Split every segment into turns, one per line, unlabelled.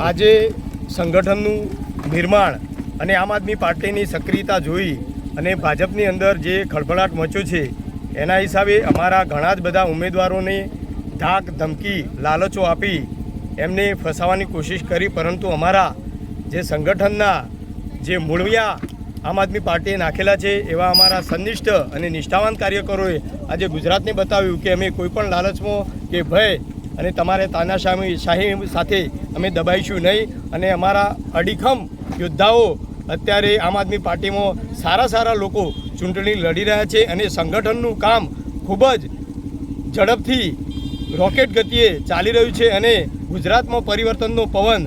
આજે સંગઠનનું નિર્માણ અને આમ આદમી પાર્ટીની સક્રિયતા જોઈ અને ભાજપની અંદર જે ખળભળાટ મચ્યો છે એના હિસાબે અમારા ઘણા જ બધા ઉમેદવારોને ધાક ધમકી લાલચો આપી એમને ફસાવવાની કોશિશ કરી, પરંતુ અમારા જે સંગઠનના જે મૂળિયા આમ આદમી પાર્ટીએ નાખેલા છે એવા અમારા સંનિષ્ઠ અને નિષ્ઠાવાન કાર્યકરોએ આજે ગુજરાતને બતાવ્યું કે અમે કોઈપણ લાલચમાં કે ભય અને તમારે તાનાશાહી સાથે અમે દબાઈશું નહીં. અને અમારા અડીખમ યોદ્ધાઓ અત્યારે આમ આદમી પાર્ટીમાં સારા લોકો ચૂંટણી લડી રહ્યા છે અને સંગઠનનું કામ ખૂબ જ ઝડપથી રોકેટ ગતિએ ચાલી રહ્યું છે અને ગુજરાતમાં પરિવર્તનનો પવન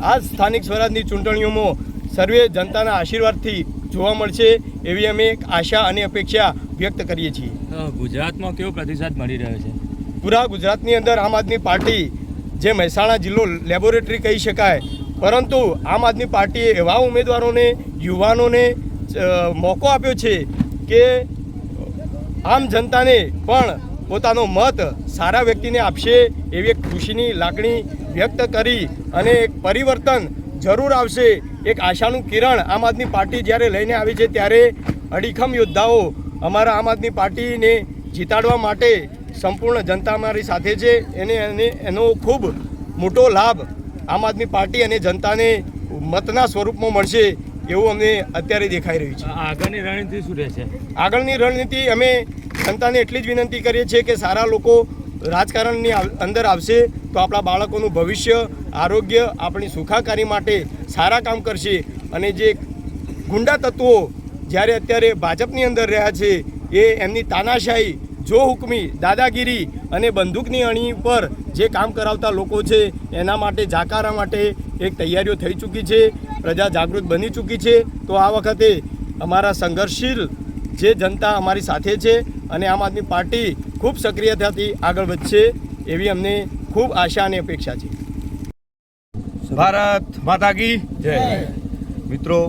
આ સ્થાનિક સ્વરાજની ચૂંટણીઓમાં સર્વે જનતાના આશીર્વાદથી જોવા મળશે એવી અમે આશા અને અપેક્ષા વ્યક્ત કરીએ છીએ.
ગુજરાતમાં કેવો પ્રતિસાદ મળી રહ્યો છે?
પૂરા ગુજરાતની અંદર આમ આદમી પાર્ટી જે મહેસાણા જિલ્લો લેબોરેટરી કહી શકાય, પરંતુ આમ આદમી પાર્ટીએ એવા ઉમેદવારોને યુવાનોને મોકો આપ્યો છે કે આમ જનતાને પણ પોતાનો મત સારા વ્યક્તિને આપશે એવી એક ખુશીની લાગણી વ્યક્ત કરી અને એક પરિવર્તન જરૂર આવશે, એક આશાનું કિરણ આમ આદમી પાર્ટી જ્યારે લઈને આવી છે ત્યારે અડીખમ યોદ્ધાઓ અમારા આમ આદમી પાર્ટીને જીતાડવા માટે સંપૂર્ણ જનતા અમારી સાથે છે. એનો ખૂબ મોટો લાભ આમ આદમી પાર્ટી અને જનતાને મતના સ્વરૂપમાં મળશે એવું અમને અત્યારે દેખાઈ રહ્યું છે.
આગળની રણનીતિ શું રહેશે?
આગળની રણનીતિ અમે જનતાને એટલી જ વિનંતી કરીએ છીએ કે સારા લોકો રાજકારણની અંદર આવશે તો આપણા બાળકોનું ભવિષ્ય, આરોગ્ય, આપણી સુખાકારી માટે સારા કામ કરશે. અને જે ગુંડા તત્વો જ્યારે અત્યારે ભાજપની અંદર રહ્યા છે એ એમની તાનાશાહી, જો હુકમી, દાદાગીરી અને બંદૂકની અણી પર જે કામ કરાવતા લોકો છે એના માટે જાકારા માટે એક તૈયારીઓ થઈ ચૂકી છે. પ્રજા જાગૃત બની ચૂકી છે. તો આ વખતે અમારા સંઘર્ષશીલ જે જનતા અમારી સાથે છે અને આમ આદમી પાર્ટી ખૂબ સક્રિયતાથી આગળ વધશે એવી અમને ખૂબ આશા અને અપેક્ષા છે.
ભારત માતા કી જય. મિત્રો,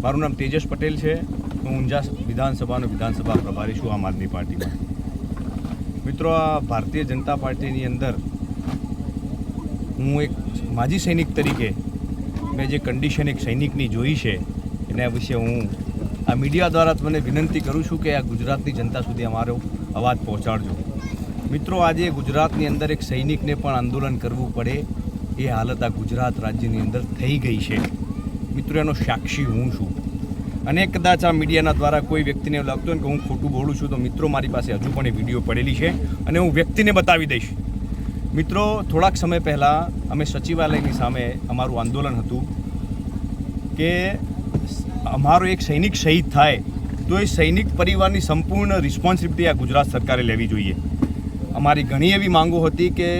મારું નામ તેજસ પટેલ છે. હું ઊંઝા વિધાનસભા પ્રભારી છું આમ આદમી પાર્ટીમાં. મિત્રો, આ ભારતીય જનતા પાર્ટીની અંદર હું એક માજી સૈનિક તરીકે મેં જે કન્ડિશન એક સૈનિકની જોઈ છે એના વિશે હું આ મીડિયા દ્વારા મને વિનંતી કરું છું કે આ ગુજરાતની જનતા સુધી અમારો અવાજ પહોંચાડજો. મિત્રો, આજે ગુજરાતની અંદર એક સૈનિકને પણ આંદોલન કરવું પડે એ હાલત આ ગુજરાત રાજ્યની અંદર થઈ ગઈ છે. મિત્રો, એનો સાક્ષી હું છું. અને કદાચ આ મીડિયાના દ્વારા કોઈ વ્યક્તિને લાગતું હોય કે હું ખોટું બોલું છું તો મિત્રો, મારી પાસે હજુ પણ એ વિડીયો પડેલી છે અને હું વ્યક્તિને બતાવી દઈશ. મિત્રો, થોડાક સમય પહેલાં અમે સચિવાલયની સામે અમારું આંદોલન હતું કે અમારો એક સૈનિક શહીદ થાય તો એ સૈનિક પરિવારની સંપૂર્ણ રિસ્પોન્સિબિલિટી આ ગુજરાત સરકારે લેવી જોઈએ. અમારી ઘણી એવી માંગો હતી કે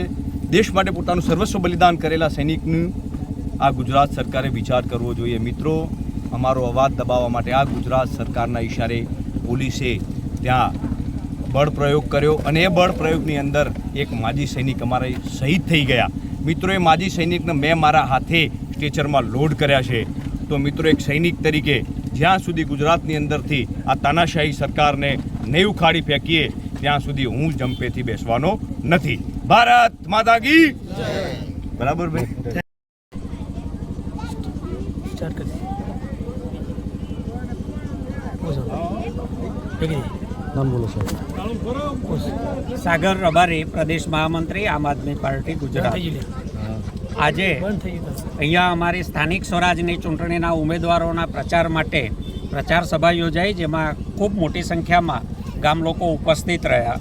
દેશ માટે પોતાનું સર્વસ્વ બલિદાન કરેલા સૈનિકનું આ ગુજરાત સરકારે વિચાર કરવો જોઈએ. મિત્રો, અમારો અવાજ દબાવવા માટે આ ગુજરાત સરકારના ઈશારે પોલીસે ત્યાં બળ પ્રયોગ કર્યો અને એ બળ પ્રયોગની અંદર એક માજી સૈનિક અમારા શહીદ થઈ ગયા. મિત્રો, એ માજી સૈનિકને મેં મારા હાથે સ્ટ્રેચરમાં લોડ કર્યા છે. તો મિત્રો, એક સૈનિક તરીકે જ્યાં સુધી ગુજરાતની અંદરથી આ તાનાશાહી સરકારને નહીં ઉખાડી ફેંકીએ ત્યાં સુધી હું જંપેથી બેસવાનો નથી. ભારત માતા કી બરાબર ભાઈ.
સાગર રબારી, પ્રદેશ મહામંત્રી, આમ આદમી પાર્ટી ગુજરાત. આજે અહીંયા અમારી સ્થાનિક સ્વરાજની ચૂંટણીના ઉમેદવારોના પ્રચાર માટે પ્રચાર સભા યોજાઈ, જેમાં ખૂબ મોટી સંખ્યામાં ગામ લોકો ઉપસ્થિત રહ્યા.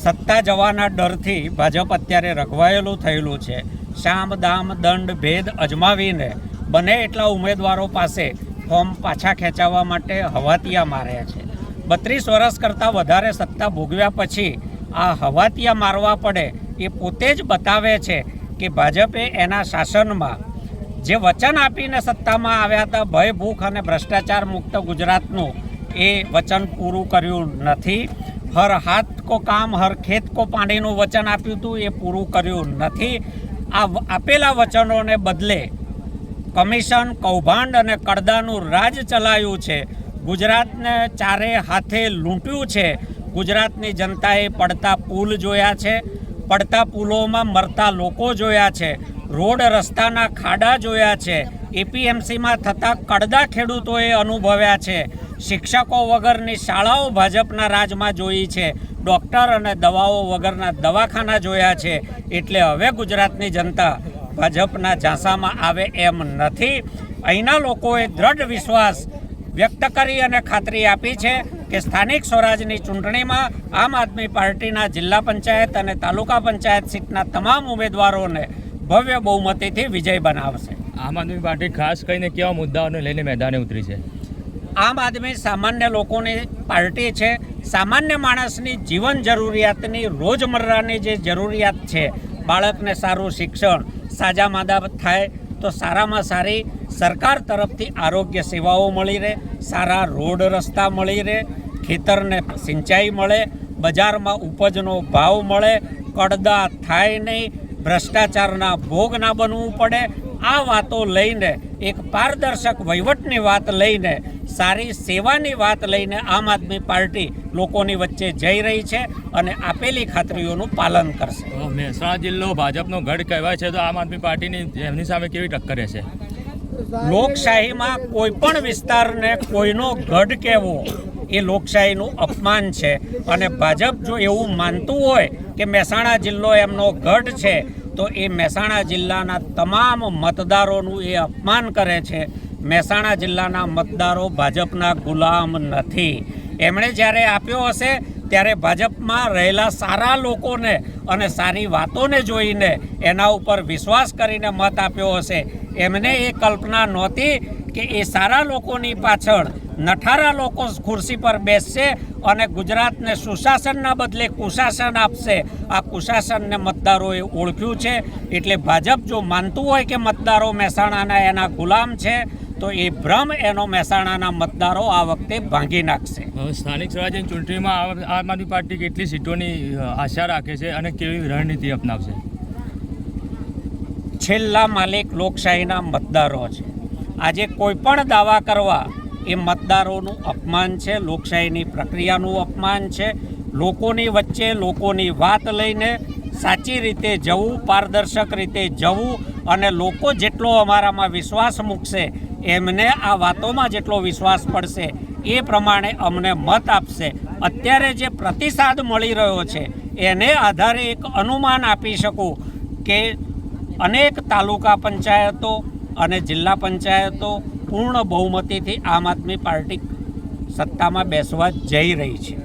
સત્તા જવાના ડરથી ભાજપ અત્યારે રઘવાયેલું થયેલું છે. શામ દામ દંડ ભેદ અજમાવીને બને એટલા ઉમેદવારો પાસે ફોર્મ પાછા ખેંચાવવા માટે હવાતિયા માર્યા છે. 32 વર્ષ કરતાં વધારે સત્તા ભોગવ્યા પછી આ હવાતિયા મારવા પડે એ પોતે જ બતાવે છે કે ભાજપે એના શાસનમાં જે વચન આપીને સત્તામાં આવ્યા હતા, ભય, ભૂખ અને ભ્રષ્ટાચાર મુક્ત ગુજરાતનું, એ વચન પૂરું કર્યું નથી. હર હાથ કો કામ હર ખેત કો પાણીનું વચન આપ્યું હતું, એ પૂરું કર્યું નથી. આ આપેલા વચનોને બદલે કમિશન, કૌભાંડ અને કડદાનું રાજ ચલાવ્યું છે. ગુજરાતને ચારે હાથે લૂંટ્યું છે. ગુજરાતની જનતાએ પડતા પુલ જોયા છે, પડતા પુલોમાં મરતા લોકો જોયા છે, રોડ રસ્તાના ખાડા જોયા છે, એપીએમસીમાં થતા કડદા ખેડૂતોએ અનુભવ્યા છે, શિક્ષકો વગરની શાળાઓ ભાજપના રાજમાં જોઈ છે, ડૉક્ટર અને દવાઓ વગરના દવાખાના જોયા છે. એટલે હવે ગુજરાતની જનતા ભાજપના ઝાંસામાં આવે એમ નથી. અહીંના લોકોએ દ્રઢ વિશ્વાસ વ્યક્ત કરી અને ખાતરી આપી છે કે સ્થાનિક સ્વરાજની ચૂંટણીમાં આમ આદમી પાર્ટીના જિલ્લા પંચાયત અને તાલુકા પંચાયત સીટના તમામ ઉમેદવારોને ભવ્ય બહુમતીથી વિજય બનાવશે.
આમ આદમી પાર્ટી ખાસ કરીને કેવા મુદ્દાઓને લઈને મેદાને ઉતરી છે?
આમ આદમી સામાન્ય લોકોની પાર્ટી છે. સામાન્ય માણસની જીવન જરૂરિયાતની રોજમર્રાની જે જરૂરિયાત છે, બાળકને સારું શિક્ષણ, સાજા માદા થાય તો સારામાં સારી સરકાર તરફથી આરોગ્ય સેવાઓ મળી રહે, સારા રોડ રસ્તા મળી રહે, ખેતરને સિંચાઈ મળે, બજારમાં ઉપજનો ભાવ મળે, કડદા થાય નહીં, ભ્રષ્ટાચારના ભોગ ના બનવું પડે. આ વાતો લઈને, એક પારદર્શક વહીવટની વાત લઈને, સારી સેવાની વાત લઈને આમ આદમી પાર્ટી લોકોની વચ્ચે જઈ રહી છે અને આપેલી ખાતરીઓનું પાલન કરશે.
મહેસાણા જિલ્લો ભાજપનો ગઢ કહેવાય છે, તો આમ આદમી પાર્ટીની એમની સામે કેવી ટક્કર રહેશે?
લોકશાહીમાં કોઈ પણ વિસ્તારને કોઈનો ગઢ કહેવો એ લોકશાહીનું અપમાન છે. અને ભાજપ જો એવું માનતું હોય કે મહેસાણા જિલ્લો એમનો ગઢ છે, તો એ મહેસાણા જિલ્લાના તમામ મતદારોનું એ અપમાન કરે છે. મહેસાણા જિલ્લાના મતદારો ભાજપના ગુલામ નથી. એમણે જ્યારે આપ્યો હશે ત્યારે ભાજપમાં રહેલા સારા લોકોને અને સારી વાતોને જોઈને એના ઉપર વિશ્વાસ કરીને મત આપ્યો હશે. એમને એ કલ્પના નહોતી કે એ સારા લોકોની પાછળ નઠારા લોકો ખુરશી પર બેસશે અને ગુજરાતને સુશાસનના બદલે કુશાસન આપશે. આ કુશાસનને મતદારોએ ઓળખ્યું છે. એટલે ભાજપ જો માનતું હોય કે મતદારો મહેસાણાના એના ગુલામ છે, તો એ ભ્રમ એનો મહેસાણાના મતદારો આ વખતે ભાંગી નાખશે.
સ્થાનિક સ્વરાજ્યની ચૂંટણીમાં આમ આદમી પાર્ટી કેટલી સીટોની આશા રાખે છે અને કેવી રણનીતિ અપનાવશે?
છેલ્લા માલિક લોકશાહીના મતદારો છે. આજે કોઈ પણ દાવા કરવા એ મતદારોનું અપમાન છે, લોકશાહીની પ્રક્રિયાનું અપમાન છે. લોકોની વચ્ચે લોકોની વાત લઈને સાચી રીતે જવું, પારદર્શક રીતે જવું અને લોકો જેટલો અમારામાં વિશ્વાસ મૂકશે, એમને આ વાતોમાં જેટલો વિશ્વાસ પડશે એ પ્રમાણે અમને મત આપશે. અત્યારે જે પ્રતિસાદ મળી રહ્યો છે એને આધારે એક અનુમાન આપી શકું કે અનેક તાલુકા પંચાયતો અને જિલ્લા પંચાયતો પૂર્ણ બહુમતીથી આમ આદમી પાર્ટી સત્તામાં બેસવા જઈ રહી છે.